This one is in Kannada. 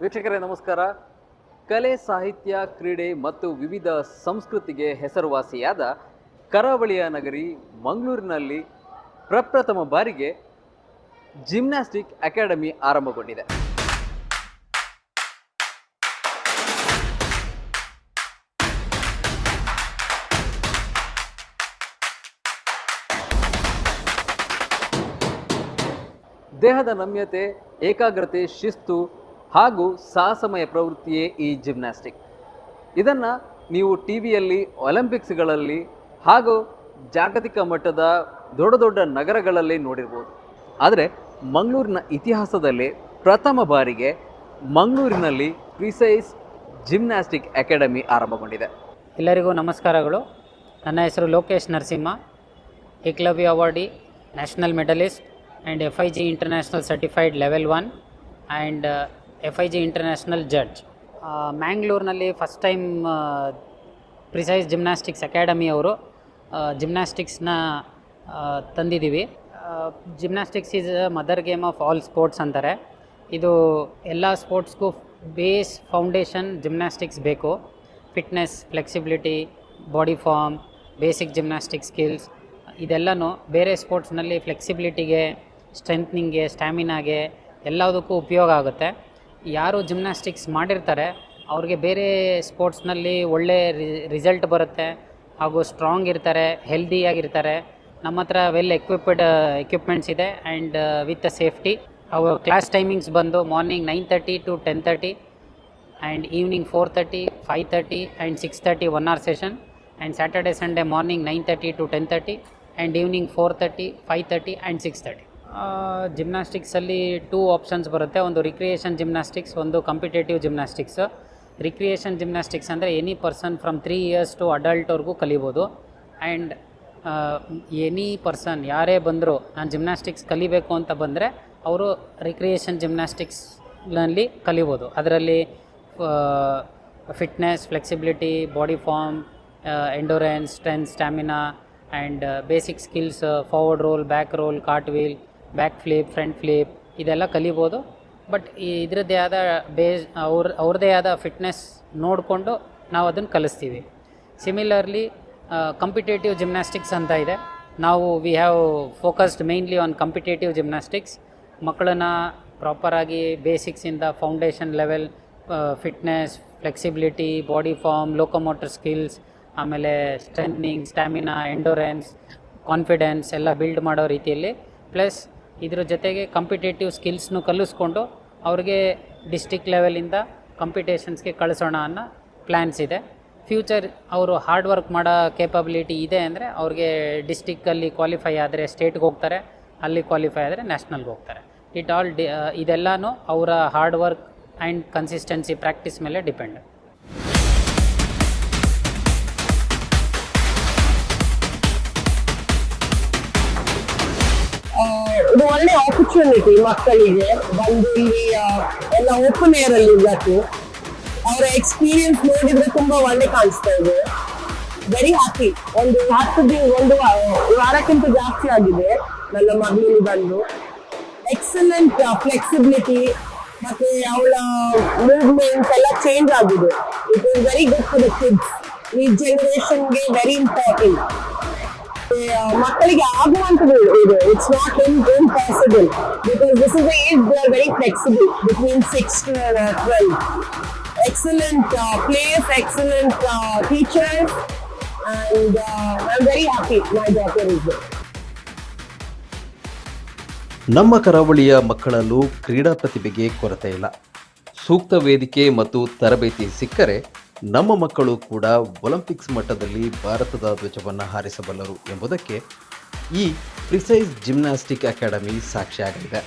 ವೀಕ್ಷಕರೇ ನಮಸ್ಕಾರ. ಕಲೆ, ಸಾಹಿತ್ಯ, ಕ್ರೀಡೆ ಮತ್ತು ವಿವಿಧ ಸಂಸ್ಕೃತಿಗೆ ಹೆಸರುವಾಸಿಯಾದ ಕರಾವಳಿಯ ನಗರಿ ಮಂಗಳೂರಿನಲ್ಲಿ ಪ್ರಪ್ರಥಮ ಬಾರಿಗೆ ಜಿಮ್ನಾಸ್ಟಿಕ್ ಅಕಾಡೆಮಿ ಆರಂಭಗೊಂಡಿದೆ. ದೇಹದ ನಮ್ಯತೆ, ಏಕಾಗ್ರತೆ, ಶಿಸ್ತು ಹಾಗೂ ಸಾಹಸಮಯ ಪ್ರವೃತ್ತಿಯೇ ಈ ಜಿಮ್ನಾಸ್ಟಿಕ್. ಇದನ್ನು ನೀವು ಟಿ ವಿಯಲ್ಲಿ, ಒಲಿಂಪಿಕ್ಸ್ಗಳಲ್ಲಿ ಹಾಗೂ ಜಾಗತಿಕ ಮಟ್ಟದ ದೊಡ್ಡ ದೊಡ್ಡ ನಗರಗಳಲ್ಲಿ ನೋಡಿರ್ಬೋದು. ಆದರೆ ಮಂಗಳೂರಿನ ಇತಿಹಾಸದಲ್ಲಿ ಪ್ರಥಮ ಬಾರಿಗೆ ಮಂಗಳೂರಿನಲ್ಲಿ ಪ್ರಿಸೈಸ್ ಜಿಮ್ನಾಸ್ಟಿಕ್ ಅಕಾಡೆಮಿ ಆರಂಭಗೊಂಡಿದೆ. ಎಲ್ಲರಿಗೂ ನಮಸ್ಕಾರಗಳು. ನನ್ನ ಹೆಸರು Lokesh Narasimha, Ekalavya awardee, national medalist and FIG international certified level 1 and FIG international judge. ಮ್ಯಾಂಗ್ಳೂರಿನಲ್ಲಿ first time Precise gymnastics academy ಅವರು ಜಿಮ್ನಾಸ್ಟಿಕ್ಸ್ನ ತಂದಿದ್ದೀವಿ. Gymnastics is mother game of all sports ಅಂತಾರೆ. ಇದು ಎಲ್ಲ ಸ್ಪೋರ್ಟ್ಸ್ಗೂ ಬೇಸ್ ಫೌಂಡೇಶನ್ ಜಿಮ್ನಾಸ್ಟಿಕ್ಸ್ ಬೇಕು. Fitness, flexibility, body form, basic gymnastic skills ಇದೆಲ್ಲನೂ ಬೇರೆ ಸ್ಪೋರ್ಟ್ಸ್ನಲ್ಲಿ ಫ್ಲೆಕ್ಸಿಬಿಲಿಟಿಗೆ, ಸ್ಟ್ರೆಂತ್ನಿಂಗ್ಗೆ, ಸ್ಟ್ಯಾಮಿನಾಗೆ ಎಲ್ಲದಕ್ಕೂ ಉಪಯೋಗ ಆಗುತ್ತೆ. ಯಾರು ಜಿಮ್ನಾಸ್ಟಿಕ್ಸ್ ಮಾಡಿರ್ತಾರೆ ಅವ್ರಿಗೆ ಬೇರೆ ಸ್ಪೋರ್ಟ್ಸ್ನಲ್ಲಿ ಒಳ್ಳೆ ರಿಸಲ್ಟ್ ಬರುತ್ತೆ ಹಾಗೂ ಸ್ಟ್ರಾಂಗ್ ಇರ್ತಾರೆ, ಹೆಲ್ದಿಯಾಗಿರ್ತಾರೆ. ನಮ್ಮ ಹತ್ರ ವೆಲ್ ಎಕ್ವಿಪ್ಮೆಂಟ್ಸ್ ಇದೆ ಆ್ಯಂಡ್ ವಿತ್ ಸೇಫ್ಟಿ. ಅವ್ರ ಕ್ಲಾಸ್ ಟೈಮಿಂಗ್ಸ್ ಬಂದು morning 9:30 to 10:30 and evening 4:30, 5:30 and 6:30 1 hour session. And Saturday Sunday morning 9:30 to 10:30 and evening 4:30, 5:30 and 6:30. ಜಿಮ್ನಾಸ್ಟಿಕ್ಸಲ್ಲಿ 2 ಆಪ್ಷನ್ಸ್ ಬರುತ್ತೆ. ಒಂದು ರಿಕ್ರಿಯೇಷನ್ ಜಿಮ್ನಾಸ್ಟಿಕ್ಸ್, ಒಂದು ಕಾಂಪಿಟೇಟಿವ್ ಜಿಮ್ನಾಸ್ಟಿಕ್ಸ್. ರಿಕ್ರಿಯೇಷನ್ ಜಿಮ್ನಾಸ್ಟಿಕ್ಸ್ ಅಂದರೆ any person from 3 years to ಅಡಲ್ಟ್ವರೆಗೂ ಕಲಿಬೋದು. ಆ್ಯಂಡ್ ಎನಿ ಪರ್ಸನ್ ಯಾರೇ ಬಂದರೂ ನಾನು ಜಿಮ್ನಾಸ್ಟಿಕ್ಸ್ ಕಲಿಬೇಕು ಅಂತ ಬಂದರೆ ಅವರು ರಿಕ್ರಿಯೇಷನ್ ಜಿಮ್ನಾಸ್ಟಿಕ್ಸ್ನಲ್ಲಿ ಕಲಿಬೋದು. ಅದರಲ್ಲಿ fitness, flexibility, body form, endurance, strength, stamina and basic skills, forward roll, back roll, cartwheel, back flip, front flip ಇದೆಲ್ಲ ಕಲಿಬೋದು. ಬಟ್ ಇದರದ್ದೇ ಆದ ಅವ್ರದ್ದೇ ಆದ ಫಿಟ್ನೆಸ್ ನೋಡಿಕೊಂಡು ನಾವು ಅದನ್ನು ಕಲಿಸ್ತೀವಿ. ಸಿಮಿಲರ್ಲಿ ಕಾಂಪಿಟೇಟಿವ್ ಜಿಮ್ನಾಸ್ಟಿಕ್ಸ್ ಅಂತ ಇದೆ. ನಾವು we have focused mainly on competitive gymnastics. ಮಕ್ಕಳನ್ನ ಪ್ರಾಪರಾಗಿ ಬೇಸಿಕ್ಸಿಂದ foundation level fitness, flexibility, body form, locomotor skills, ಆಮೇಲೆ ಸ್ಟ್ರೆಂತ್ನಿಂಗ್, ಸ್ಟ್ಯಾಮಿನಾ, ಎಂಡೋರೆನ್ಸ್, ಕಾನ್ಫಿಡೆನ್ಸ್ ಎಲ್ಲ ಬಿಲ್ಡ್ ಮಾಡೋ ರೀತಿಯಲ್ಲಿ, ಪ್ಲಸ್ ಇದ್ರ ಜೊತೆಗೆ ಕಾಂಪಿಟೇಟಿವ್ ಸ್ಕಿಲ್ಸ್ನು ಕಲಿಸ್ಕೊಂಡು ಅವ್ರಿಗೆ ಡಿಸ್ಟಿಕ್ ಲೆವೆಲಿಂದ ಕಾಂಪಿಟೇಷನ್ಸ್ಗೆ ಕಳಿಸೋಣ ಅನ್ನೋ ಪ್ಲ್ಯಾನ್ಸ್ ಇದೆ. ಫ್ಯೂಚರ್ ಅವರು ಹಾರ್ಡ್ ವರ್ಕ್ ಮಾಡೋ ಕೇಪಬಿಲಿಟಿ ಇದೆ ಅಂದರೆ ಅವ್ರಿಗೆ ಡಿಸ್ಟಿಕ್ಕಲ್ಲಿ ಕ್ವಾಲಿಫೈ ಆದರೆ ಸ್ಟೇಟ್ಗೆ ಹೋಗ್ತಾರೆ, ಅಲ್ಲಿ ಕ್ವಾಲಿಫೈ ಆದರೆ ನ್ಯಾಷನಲ್ಗೆ ಹೋಗ್ತಾರೆ. ಇದೆಲ್ಲನೂ ಅವರ hard work and consistency practice ಮೇಲೆ ಡಿಪೆಂಡ್. ಇದು ಒಳ್ಳೆ ಆಪರ್ಚುನಿಟಿ ಮಕ್ಕಳಿಗೆ ಬಂದು ಇಲ್ಲಿ ಎಲ್ಲ ಓಪನ್ ಏರ್ ಅಲ್ಲಿ ಇರಬೇಕು. ಅವರ ಎಕ್ಸ್ಪೀರಿಯನ್ಸ್ ನೋಡಿದ್ರೆ ತುಂಬಾ ಒಳ್ಳೆ ಕಾಣಿಸ್ತಾ ಇದೆ. Very happy. ಒಂದು ವಾರಕ್ಕಿಂತ ಜಾಸ್ತಿ ಆಗಿದೆ ನನ್ನ ಮಗಳಿಗೆ ಬಂದು. ಎಕ್ಸಲೆಂಟ್ ಫ್ಲೆಕ್ಸಿಬಿಲಿಟಿ ಮತ್ತೆ ಅವಳ ಮೂವ್ಮೆಂಟ್ಸ್ ಎಲ್ಲ ಚೇಂಜ್ ಆಗಿದೆ. It is very good for the kids. ಈ ಜನರೇಷನ್ಗೆ ವೆರಿ ಇಂಪಾರ್ಟೆಂಟ್. ಮಕ್ಕಳಿಗೆ ಆಗುವಂಥದ್ದು ಇದೆ. It's not impossible because this is the age they are very flexible between 6 to 12. Excellent players, excellent teachers, and I'm very happy my daughter is there. ನಮ್ಮ ಕರಾವಳಿಯ ಮಕ್ಕಳಲ್ಲೂ ಕ್ರೀಡಾ ಪ್ರತಿಭೆಗೆ ಕೊರತೆ ಇಲ್ಲ. ಸೂಕ್ತ ವೇದಿಕೆ ಮತ್ತು ತರಬೇತಿ ಸಿಕ್ಕರೆ ನಮ್ಮ ಮಕ್ಕಳು ಕೂಡ ಒಲಿಂಪಿಕ್ಸ್ ಮಟ್ಟದಲ್ಲಿ ಭಾರತದ ಧ್ವಜವನ್ನು ಹಾರಿಸಬಲ್ಲರು ಎಂಬುದಕ್ಕೆ ಈ ಪ್ರಿಸೈಸ್ ಜಿಮ್ನಾಸ್ಟಿಕ್ ಅಕಾಡೆಮಿ ಸಾಕ್ಷಿಯಾಗಲಿದೆ.